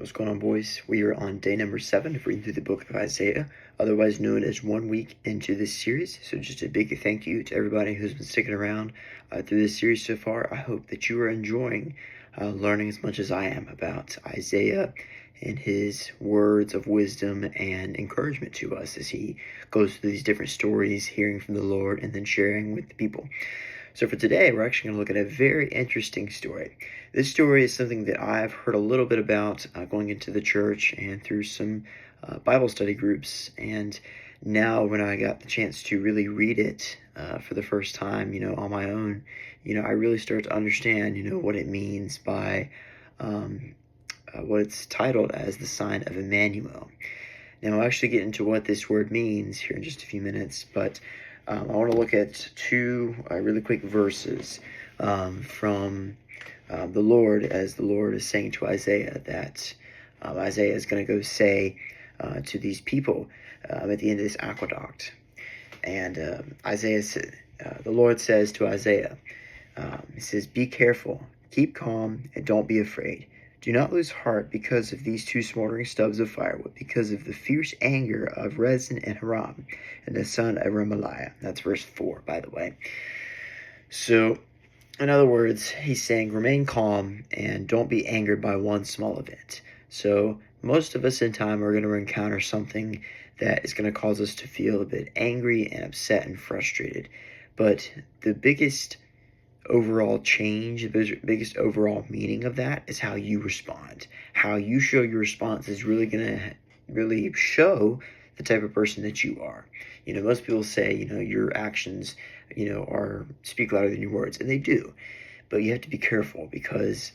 What's going on, boys? We are on day number 7 of reading through the book of Isaiah, otherwise known as 1 week into this series. So just a big thank you to everybody who's been sticking around through this series so far. I hope that you are enjoying learning as much as I am about Isaiah and his words of wisdom and encouragement to us as he goes through these different stories, hearing from the Lord, and then sharing with the people. So for today, we're actually going to look at a very interesting story. This story is something that I've heard a little bit about going into the church and through some Bible study groups. And now when I got the chance to really read it for the first time, on my own, I really start to understand, what it means by what it's titled as the sign of Emmanuel. Now, I'll actually get into what this word means here in just a few minutes, but I want to look at two really quick verses from the Lord, as the Lord is saying to Isaiah that Isaiah is going to go say to these people at the end of this aqueduct. And the Lord says to Isaiah, he says, "Be careful, keep calm, and don't be afraid. Do not lose heart because of these two smoldering stubs of firewood, because of the fierce anger of Rezin and Haram, and the son of Remaliah." That's verse 4, by the way. So, in other words, he's saying, remain calm and don't be angered by one small event. So, most of us in time are going to encounter something that is going to cause us to feel a bit angry and upset and frustrated. But the biggest overall change, the biggest overall meaning of that is how you respond. How you show your response is really going to really show the type of person that you are. Most people say, your actions, speak louder than your words, and they do. But you have to be careful, because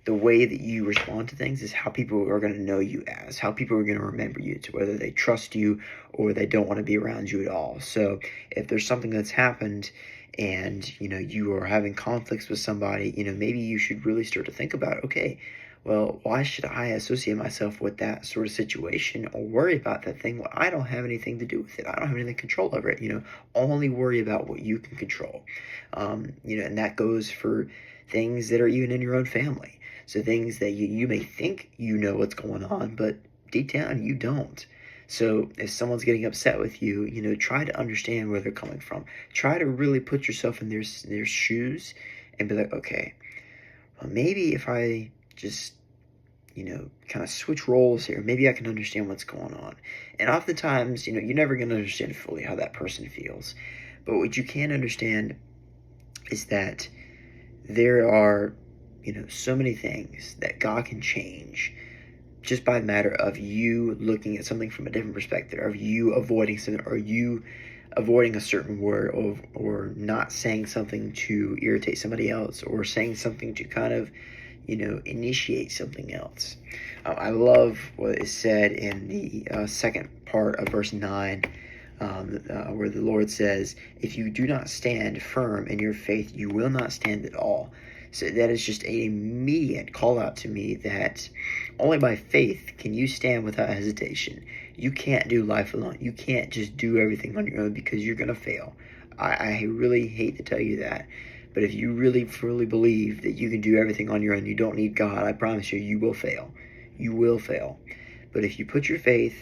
the way that you respond to things is how people are going to know you as, how people are going to remember you, to whether they trust you or they don't want to be around you at all. So if there's something that's happened and, you are having conflicts with somebody, maybe you should really start to think about, okay, well, why should I associate myself with that sort of situation or worry about that thing? Well, I don't have anything to do with it. I don't have any control over it. Only worry about what you can control. And that goes for things that are even in your own family. So things that you may think you know what's going on, but deep down you don't. So if someone's getting upset with you, try to understand where they're coming from. Try to really put yourself in their shoes and be like, okay, well, maybe if I just, kind of switch roles here, maybe I can understand what's going on. And oftentimes, you're never going to understand fully how that person feels. But what you can understand is that there are, so many things that God can change just by the matter of you looking at something from a different perspective, of you avoiding something, or you avoiding a certain word, or not saying something to irritate somebody else, or saying something to kind of, initiate something else. I love what is said in the second part of verse 9, where the Lord says, "If you do not stand firm in your faith, you will not stand at all." So that is just an immediate call out to me that only by faith can you stand without hesitation. You can't do life alone. You can't just do everything on your own, because you're going to fail. I really hate to tell you that. But if you really fully believe that you can do everything on your own, you don't need God, I promise you, you will fail. You will fail. But if you put your faith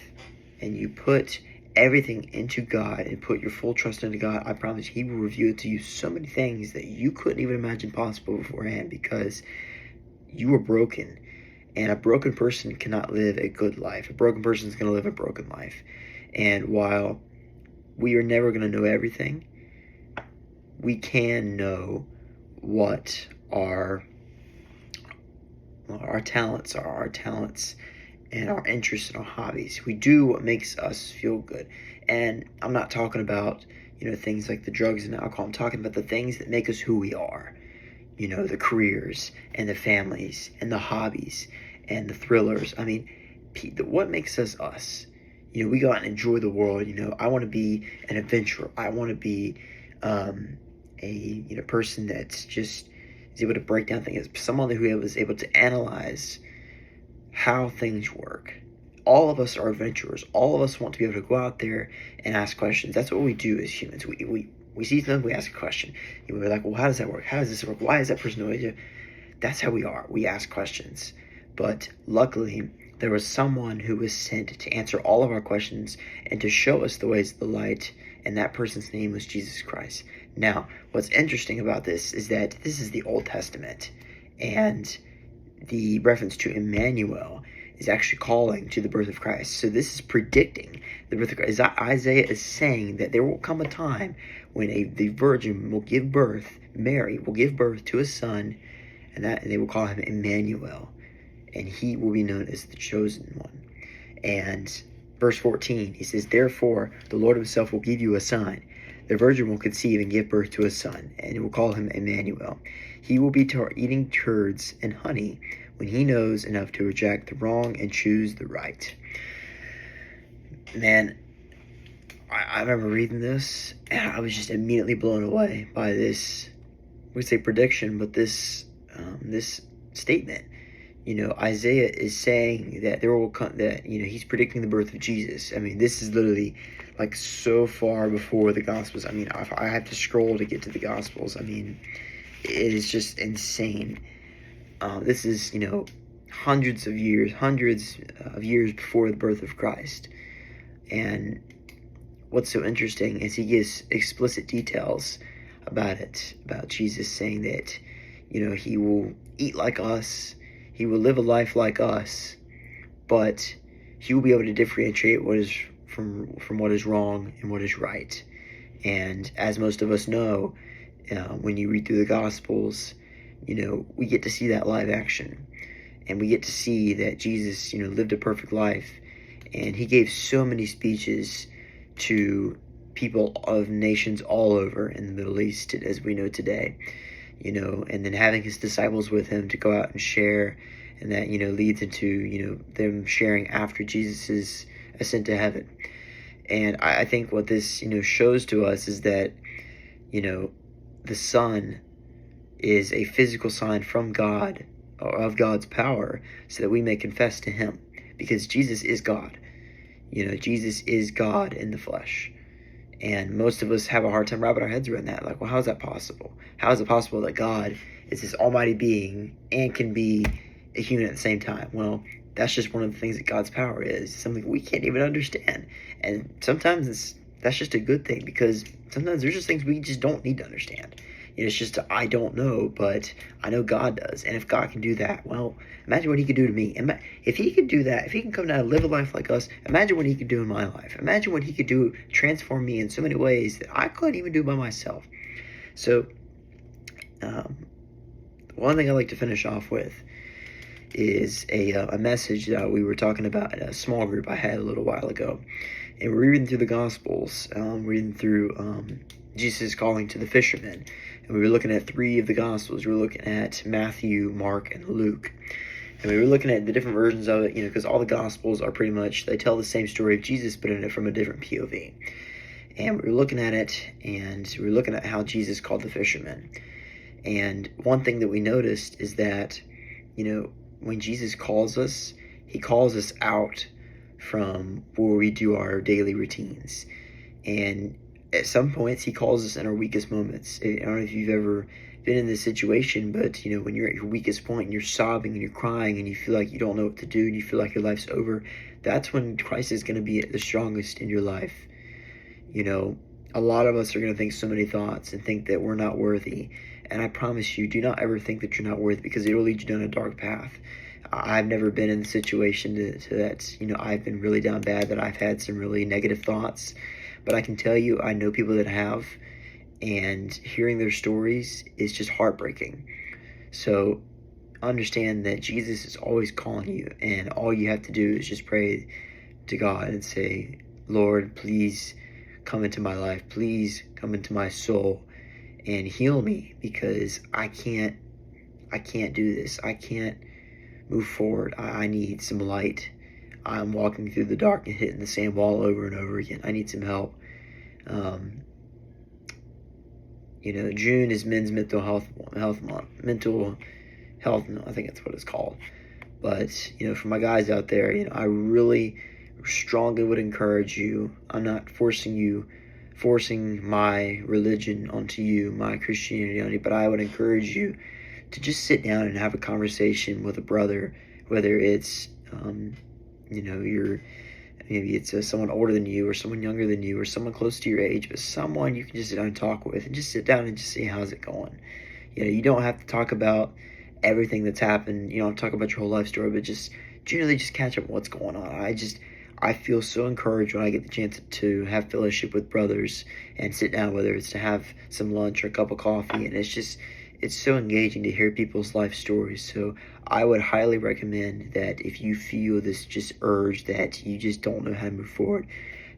and you put everything into God and put your full trust into God, I promise He will reveal to you so many things that you couldn't even imagine possible beforehand, because you are broken. And a broken person cannot live a good life. A broken person is going to live a broken life. And while we are never going to know everything, we can know what our talents are, our talents and our interests and our hobbies. We do what makes us feel good. And I'm not talking about, things like the drugs and alcohol. I'm talking about the things that make us who we are. The careers and the families and the hobbies and the thrillers. I mean, what makes us us? We go out and enjoy the world. I want to be an adventurer. I want to be a person that's just is able to break down things, someone who is able to analyze how things work. All of us are adventurers. All of us want to be able to go out there and ask questions. That's what we do as humans. We see something, we ask a question. We're like, well, how does that work? How does this work? Why is that person doing it? That's how we are. We ask questions. But luckily, there was someone who was sent to answer all of our questions and to show us the ways of the light, and that person's name was Jesus Christ. Now, what's interesting about this is that this is the Old Testament, and the reference to Emmanuel is actually calling to the birth of Christ. So this is predicting the birth of Christ. Isaiah is saying that there will come a time when the virgin will give birth, Mary will give birth to a son, and they will call him Emmanuel, and he will be known as the chosen one. And verse 14, he says, therefore the Lord himself will give you a sign. The virgin will conceive and give birth to a son, and will call him Emmanuel. He will be eating curds and honey when he knows enough to reject the wrong and choose the right. Man, I remember reading this, and I was just immediately blown away by this, we say prediction, but this statement. Isaiah is saying that there will come, that, he's predicting the birth of Jesus. I mean, this is literally like so far before the Gospels. I mean, I have to scroll to get to the Gospels. I mean, it is just insane. This is, hundreds of years before the birth of Christ. And what's so interesting is he gives explicit details about it, about Jesus, saying that, he will eat like us, he will live a life like us, but he will be able to differentiate what is from what is wrong and what is right. And as most of us know, when you read through the Gospels, we get to see that live action, and we get to see that Jesus, lived a perfect life, and he gave so many speeches to people of nations all over in the Middle East, as we know today. And then having his disciples with him to go out and share, and that, leads into, them sharing after Jesus' ascent to heaven. And I think what this, shows to us is that, the Son is a physical sign from God, or of God's power, so that we may confess to him, because Jesus is God. Jesus is God in the flesh. And most of us have a hard time wrapping our heads around that. Like, well, how is that possible? How is it possible that God is this almighty being and can be a human at the same time? Well, that's just one of the things that God's power is, something we can't even understand. And sometimes that's just a good thing, because sometimes there's just things we just don't need to understand. It's just, I don't know, but I know God does. And if God can do that, well, imagine what he could do to me. If he could do that, if he can come down and live a life like us, imagine what he could do in my life. Imagine what he could do, transform me in so many ways that I couldn't even do by myself. So, one thing I like to finish off with is a message that we were talking about in a small group I had a little while ago. And we're reading through the Gospels, reading through Jesus calling to the fishermen. And we were looking at 3 of the Gospels. We were looking at Matthew, Mark, and Luke. And we were looking at the different versions of it, because all the Gospels are pretty much, they tell the same story of Jesus, but in it from a different POV. And we were looking at it, and we were looking at how Jesus called the fishermen. And one thing that we noticed is that, when Jesus calls us, he calls us out from where we do our daily routines. And at some points, he calls us in our weakest moments. I don't know if you've ever been in this situation, but, when you're at your weakest point and you're sobbing and you're crying and you feel like you don't know what to do and you feel like your life's over, that's when Christ is going to be at the strongest in your life. A lot of us are going to think so many thoughts and think that we're not worthy. And I promise you, do not ever think that you're not worthy, because it will lead you down a dark path. I've never been in the situation to that, I've been really down bad, that I've had some really negative thoughts. But I can tell you, I know people that have, and hearing their stories is just heartbreaking. So understand that Jesus is always calling you, and all you have to do is just pray to God and say, Lord, please come into my life. Please come into my soul and heal me, because I can't do this. I can't move forward. I need some light. I'm walking through the dark and hitting the same wall over and over again. I need some help. June is Men's Mental Health Month. Mental Health, I think that's what it's called. But, for my guys out there, I really strongly would encourage you. I'm not forcing my religion onto you, my Christianity on you, but I would encourage you to just sit down and have a conversation with a brother, whether it's maybe it's someone older than you or someone younger than you or someone close to your age, but someone you can just sit down and talk with and just sit down and just see how's it going. You don't have to talk about everything that's happened. You don't talk about your whole life story, but just generally just catch up on what's going on. I feel so encouraged when I get the chance to have fellowship with brothers and sit down, whether it's to have some lunch or a cup of coffee, and it's so engaging to hear people's life stories. So I would highly recommend that if you feel this just urge that you just don't know how to move forward,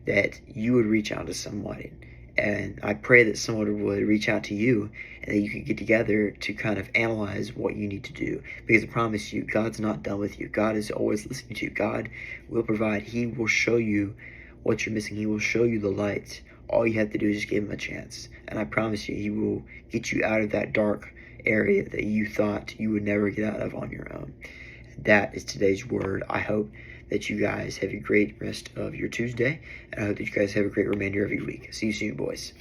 that you would reach out to somebody. And I pray that someone would reach out to you and that you could get together to kind of analyze what you need to do. Because I promise you, God's not done with you. God is always listening to you. God will provide. He will show you what you're missing. He will show you the light. All you have to do is just give him a chance. And I promise you, he will get you out of that dark area that you thought you would never get out of on your own. That is today's word. I hope that you guys have a great rest of your Tuesday, and I hope that you guys have a great remainder of your week. See you soon, boys.